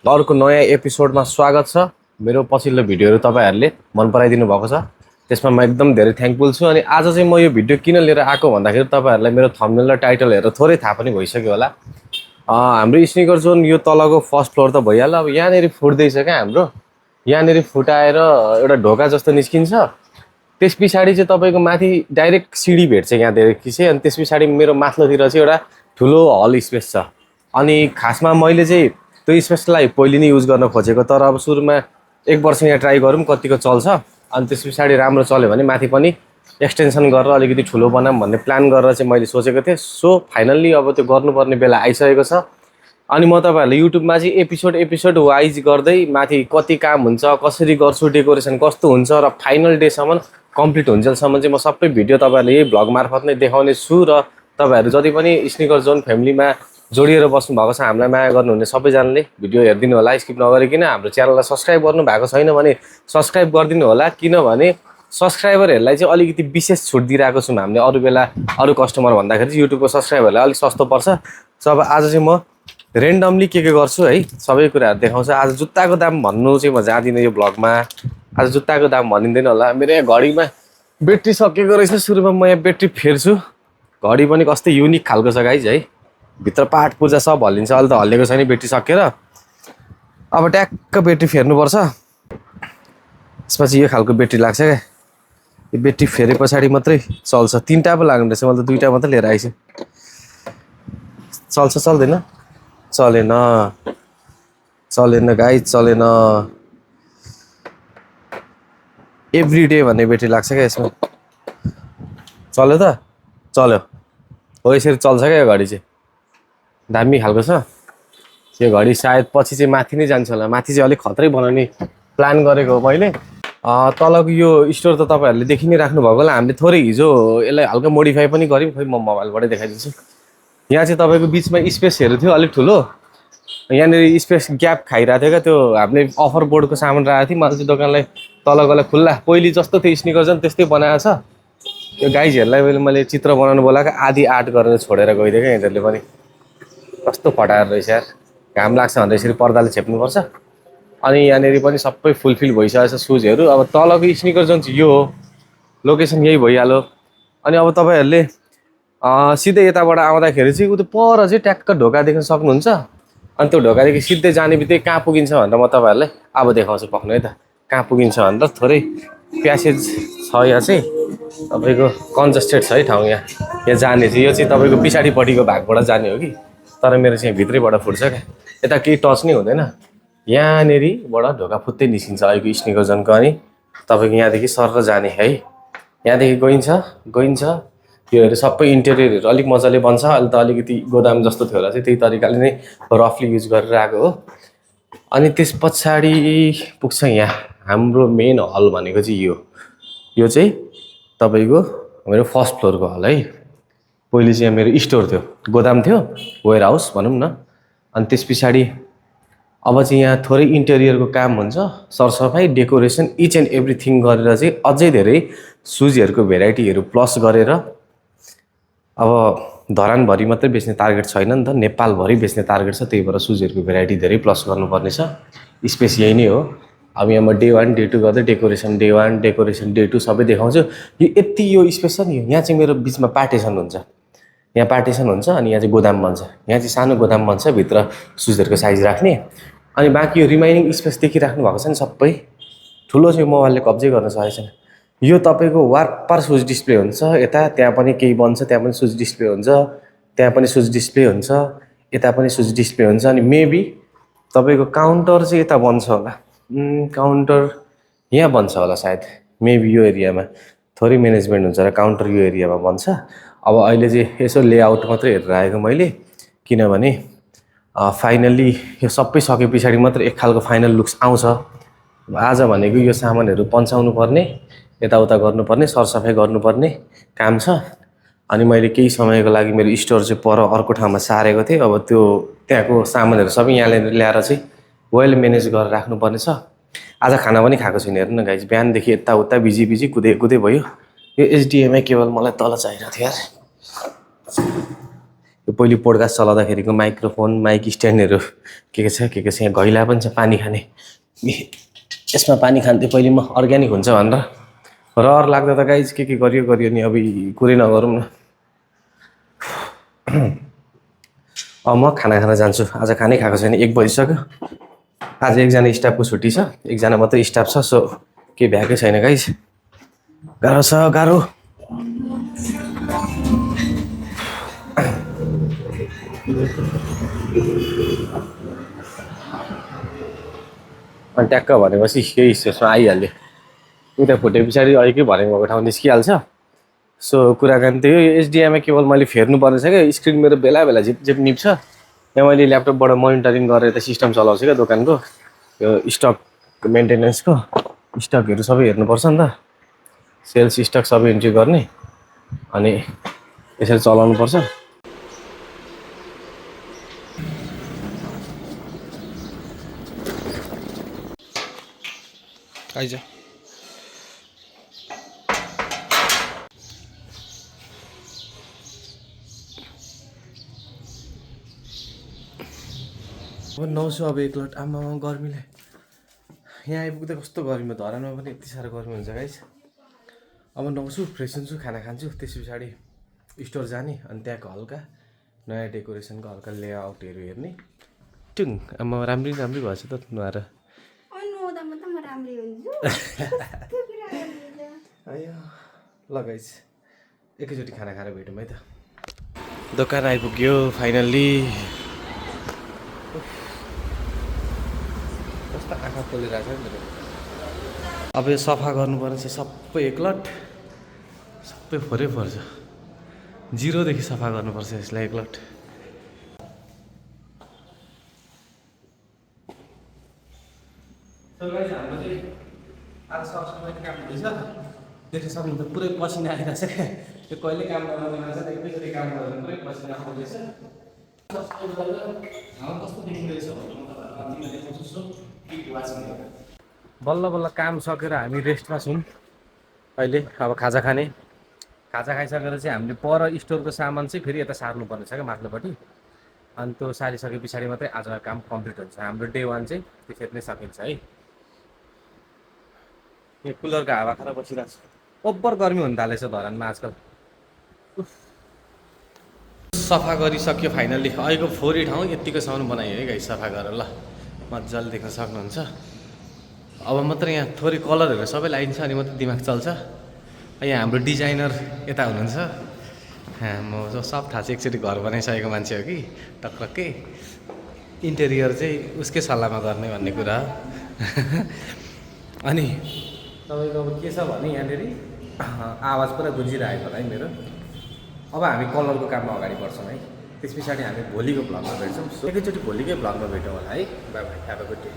अर्को नयाँ एपिसोडमा स्वागत छ। मेरो पछिल्लो भिडियोहरू तपाईँहरूले मन पराइदिनु भएको छ, त्यसमा म एकदम धेरै थ्याङ्कफुल छु। अनि आज चाहिँ म यो भिडियो किन लिएर आएको भन्दाखेरि तपाईँहरूलाई मेरो थम्बनेल र टाइटल हेरेर थोरै थाहा पनि भइसक्यो होला। हाम्रो स्निकर जोन यो तलको फर्स्ट फ्लोर त भइहाल्यो। अब यहाँनिर फुट्दैछ क्या हाम्रो, यहाँनिर फुटाएर एउटा ढोका जस्तो निस्किन्छ। त्यस पछाडि चाहिँ तपाईँको माथि डाइरेक्ट सिडी भेट्छ यहाँदेखि चाहिँ। अनि त्यस पछाडि मेरो माथिल्लोतिर चाहिँ एउटा ठुलो हल स्पेस छ। अनि खासमा मैले चाहिँ त्यो स्पेसलाई पहिले नै युज गर्न खोजेको, तर अब सुरुमा एक वर्ष यहाँ ट्राई गरौँ कतिको चल्छ। अनि त्यस पछाडि राम्रो चल्यो भने माथि पनि एक्सटेन्सन गरेर अलिकति ठुलो बनाऊँ भन्ने प्लान गरेर चाहिँ मैले सोचेको थिएँ। सो फाइनल्ली अब त्यो गर्नुपर्ने बेला आइसकेको छ। अनि म तपाईँहरूलाई युट्युबमा चाहिँ एपिसोड वाइज गर्दै माथि कति काम हुन्छ, कसरी गर्छु, डेकोरेसन कस्तो हुन्छ र फाइनल डेसम्म कम्प्लिट हुन्जेलसम्म चाहिँ म सबै भिडियो तपाईँहरूले यही भ्लग मार्फत नै देखाउने छु। र तपाईँहरू जति पनि स्निकर जोन फ्यामिलीमा जोडिएर बस्नु भएको छ, हामीलाई माया गर्नुहुने सबैजनाले भिडियो हेरिदिनु होला स्किप नगरिकन। हाम्रो च्यानललाई सब्सक्राइब गर्नु भएको छैन भने सब्सक्राइब गरिदिनु होला, किनभने सब्सक्राइबरहरूलाई चाहिँ अलिकति विशेष छुट दिइरहेको छौँ हामीले। अरू बेला अरू कस्टमर भन्दाखेरि चाहिँ युट्युबको सब्सक्राइबरलाई अलिक सस्तो पर्छ। सो अब आज चाहिँ म रेन्डमली के गर्छु है, सबै कुराहरू देखाउँछु। आज जुत्ताको दाम भन्नु चाहिँ म जाँदिनँ यो भ्लगमा। आज जुत्ताको दाम भनिँदैन होला। मेरो यहाँ घडीमा ब्याट्री सकिएको रहेछ। सुरुमा म यहाँ ब्याट्री फेर्छु। घडी पनि कस्तो युनिक खालको छ गाइज है, भित्र पाठ पूजा सब हल्लिन्छ। अहिले त हल्लेको छैन ब्याट्री सकेर। अब ट्याक्क ब्याट्री फेर्नुपर्छ, त्यसपछि यो खालको ब्याट्री लाग्छ क्या। यो ब्याट्री फेरे पछाडि मात्रै चल्छ। तिनवटा पो लाग्नु रहेछ, मैले त दुईवटा मात्रै लिएर आइछु। चल्छ चल्दैन? चलेन गाइज, चलेन। एभ्री डे भन्ने ब्याट्री लाग्छ क्या यसमा। चल्यो त? चल्यो। हो यसरी चल्छ क्या यो घडी चाहिँ, दामी खालको छ यो घडी। सायद पछि चाहिँ माथि नै जान्छ होला, माथि चाहिँ अलिक खत्रै बनाउने प्लान गरेको हो मैले। तलको यो स्टोर त तपाईँहरूले देखि नै राख्नुभएको होला। हामीले थोरै हिजो यसलाई हल्का मोडिफाई पनि गऱ्यौँ। खोइ म मोबाइलबाटै देखाइदिन्छु। यहाँ चाहिँ तपाईँको बिचमा स्पेसहरू थियो अलिक ठुलो, यहाँनिर स्पेस ग्याप खाइरहेको थियो क्या। त्यो हामीले अफर बोर्डको सामान राखेको थियौँ। मैले चाहिँ दोकानलाई तलकोलाई खुल्ला पहिली जस्तो थियो स्निकर जोन त्यस्तै बनाएको छ। यो गाइजहरूलाई मैले चित्र बनाउनु बोलाएको, आधी आर्ट गरेर छोडेर गइदियो क्या यिनीहरूले पनि। कस्तो फटाएर रहेछ यार, घाम लाग्छ भनेर यसरी पर्दाले छेप्नुपर्छ। अनि यहाँनिर पनि सबै फुलफिल भइसकेको छ सुजहरू। अब तलको स्निकर जोन चाहिँ यो हो, लोकेसन यही भइहाल्यो। अनि अब तपाईँहरूले सिधै यताबाट आउँदाखेरि चाहिँ उता पर चाहिँ ट्याक्क ढोका देख्न सक्नुहुन्छ। अनि त्यो ढोकादेखि सिधै जाने बित्तिकै कहाँ पुगिन्छ भनेर म तपाईँहरूलाई अब देखाउँछु। पक्नु है त, कहाँ पुगिन्छ भनेर थोरै प्यासेज छ यहाँ चाहिँ तपाईँको कन्जस्टेड छ है ठाउँ। यहाँ जाने चाहिँ यो चाहिँ तपाईँको पछाडिपट्टिको भागबाट जाने हो कि, तर मेरो चाहिँ भित्रैबाट फुट्छ क्या, यता केही टच नै हुँदैन। यहाँनिरबाट ढोका फुत्तै निस्किन्छ अहिलेको स्निकर जोनको। अनि तपाईँको यहाँदेखि सर जाने है, यहाँदेखि गइन्छ। योहरू सबै इन्टेरियरहरू अलिक मजाले बन्छ। अहिले त अलिकति गोदाम जस्तो थियो होला चाहिँ त्यही तरिकाले नै रफली युज गरेर आएको हो। अनि त्यस पछाडि पुग्छ यहाँ हाम्रो मेन हल भनेको चाहिँ यो चाहिँ तपाईँको मेरो फर्स्ट फ्लोरको हल है। पहिले चाहिँ यहाँ मेरो स्टोर थियो, गोदाम थियो, वेयर हाउस भनौँ न। अनि त्यस पछाडि अब चाहिँ यहाँ थोरै इन्टेरियरको काम हुन्छ, सरसफाइ, डेकोरेसन, इच एन्ड एभ्रिथिङ गरेर चाहिँ अझै धेरै सुजहरूको भेराइटीहरू प्लस गरेर। अब धरानभरि मात्रै बेच्ने टार्गेट छैन नि त, नेपालभरि बेच्ने टार्गेट छ। त्यही भएर सुजहरूको भेराइटी धेरै प्लस गर्नुपर्ने छ। स्पेस यही नै हो। अब यहाँ म डे 1 डे 2 गर्दै डेकोरेसन डे 1 डेकोरेसन डे 2 सबै देखाउँछु। यो यति यो स्पेस छ नि, यहाँ चाहिँ मेरो बिचमा पार्टिसन हुन्छ। यहाँ पार्टिसन हुन्छ अनि यहाँ चाहिँ गोदाम बन्छ। यहाँ चाहिँ सानो गोदाम बन्छ, भित्र सुजहरूको साइज राख्ने। अनि बाँकी यो रिमाइनिङ स्पेस देखिराख्नु भएको छ नि सबै ठुलो चाहिँ मोबाइलले कब्जै गर्न सकेको छैन। यो तपाईँको वारपार सुज डिस्प्ले हुन्छ। यता त्यहाँ पनि केही बन्छ, त्यहाँ पनि सुज डिस्प्ले हुन्छ, त्यहाँ पनि सुज डिस्प्ले हुन्छ, यता पनि सुज डिस्प्ले हुन्छ। अनि मेबी तपाईँको काउन्टर चाहिँ यता बन्छ होला, काउन्टर यहाँ बन्छ होला सायद। मेबी यो एरियामा थोरै म्यानेजमेन्ट हुन्छ र काउन्टर यो एरियामा बन्छ। अब अहिले चाहिँ यसो लेआउट मात्रै हेरेर आएको मैले, किनभने फाइनल्ली यो सबै सके पछाडि मात्र एक खालको फाइनल लुक्स आउँछ। आज भनेको यो सामानहरू पन्छाउनु पर्ने, यताउता गर्नुपर्ने, सरसफाइ गर्नुपर्ने काम छ। अनि मैले केही समयको लागि मेरो स्टोर चाहिँ पर अर्को ठाउँमा सारेको थिएँ। अब त्यो त्यहाँको सामानहरू सबै यहाँ ल्याएर चाहिँ वेल म्यानेज गरेर राख्नुपर्ने छ। आज खाना पनि खाएको छैन हेर्नु न गाइज, बिहानदेखि यताउता बिजी कुदै भयो। यो एचडिएमआई केबल मलाई तल चाहिएको थियो यार, यो पहिले पोडकास्ट चलाउँदाखेरिको माइक्रोफोन माइक स्ट्यान्डहरू के छ यहाँ घैला पनि छ पानी खाने। यसमा पानी खान्थेँ पहिले म अर्ग्यानिक हुन्छ भनेर, रहर लाग्दा त गाइज के गरियो नि अब कुरै नगरौँ न। अब म खाना खान जान्छु, आज खानै खाएको छैन, 1 बजिसक्यो। आज एकजना स्टाफको छुट्टी छ, एकजना मात्रै स्टाफ छ, सो केही भ्याएकै छैन गाइज, गाह्रो छ गाह्रो। अनि ट्याक्क भनेपछि यही स्टेजमा आइहाल्यो, उता फुटे पछाडि अलिकै भरे भएको ठाउँ निस्किहाल्छ। सो कुराकानी त्यही हो। एचडिएमआई केवल मैले फेर्नु पर्ने छ क्या, स्क्रिन मेरो बेला बेला झिप निप्छ। यहाँ मैले ल्यापटपबाट मोनिटरिङ गरेर यता सिस्टम चलाउँछु क्या दोकानको, यो स्टक मेन्टेनेन्सको स्टकहरू सबै हेर्नुपर्छ नि त, सेल्स स्टक सबै इन्ट्री गर्ने, अनि यसरी चलाउनु पर्छ। आइज अब नौसो अब 1 लट। आमा गर्मीले यहाँ आइपुग्दा कस्तो गर्मी, धरानमा पनि यति साह्रो गर्मी हुन्छ गाइस। अब नौसु फ्रेस हुन्छु, खाना खान्छु, त्यस पछाडि स्टोर जाने, अनि त्यहाँको हल्का नयाँ डेकोरेसनको हल्का लेआउटहरू हेर्ने। टुङ आमा राम्रै भएछ त नुहाएर। ल गाइस एकैचोटि खाना खाएर भेटौँ है त। दोकान आइपुग्यो फाइनल्ली। कस्तो आँखा खोलिरहेको छ नि मेरो। अब यो सफा गर्नुपर्ने चाहिँ सबै 1 लट, सबै फोरै पर्छ, 0 देखि सफा गर्नुपर्छ यसलाई 1 लट। हाम्रो चाहिँ आज सरसफाइको काम हुँदैछ, देख्न सक्नुहुन्छ पुरै पसिना आइरहेको छ क्या। त्यो कहिले काम गर्ने मान्छे एकैचोटि काम गरेर पुरै पसिना आउँदैछ। कस्तो देखिँदैछ बल्ल बल्ल काम सकेर हामी रेस्टमा छौँ अहिले। अब खाजा खाने, खाजा खाइसकेर चाहिँ हामीले पर स्टोरको सामान चाहिँ फेरि यता सार्नुपर्ने छ क्या माथिल्लोपट्टि, अनि त्यो सारिसके पछाडि मात्रै आजको काम कम्प्लिट हुन्छ। हाम्रो डे 1 चाहिँ त्यसरी नै सकिन्छ है। यो कुलरको हावा खाएर बसिरहेको छु, ओभर गर्मी हुन थालेछ धरानमा आजकल। सफा गरिसक्यो फाइनल्ली। अहिलेको फोहोरी ठाउँ यत्तिकोसम्म बनायो है गाइस सफा गरेर। ल मजाले देख्न सक्नुहुन्छ। अब मात्र यहाँ थोरै कलरहरू सबै लाइन्छ अनि मात्रै दिमाग चल्छ। यहाँ हाम्रो डिजाइनर यता हुनुहुन्छ, म सब थाहा छ, एकचोटि घर बनाइसकेको मान्छे हो कि टक्कै। इन्टेरियर चाहिँ उसकै सल्लाहमा गर्ने भन्ने कुरा हो। अनि तपाईँको अब के छ भने यहाँनिर आवाज पुरा गुन्जिरहेको होला है मेरो। अब हामी कलरको काममा अगाडि बढ्छौँ है, त्यस पछाडि हामी भोलिको भ्लगमा भेट्छौँ। एकैचोटि भोलिकै भ्लगमा भेटौँ होला है। By by, have a good day.